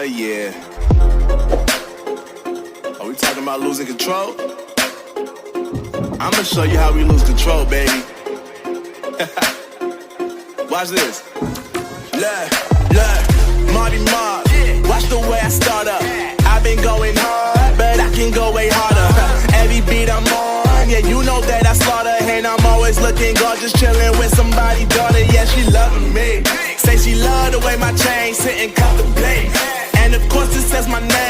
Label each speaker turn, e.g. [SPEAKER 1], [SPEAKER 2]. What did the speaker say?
[SPEAKER 1] yeah. Are we talking about losing control? I'ma show you how we lose control, baby. Watch this. Look, Marty Mark. Watch the way I start up. I've been going hard, but I can go way harder. Every beat I'm on, yeah, you know that I slaughter. And I'm always looking gorgeous, chilling with somebody's daughter. Yeah, she loving me. Say she love the way my chain sit and contemplate. And of course it says my name.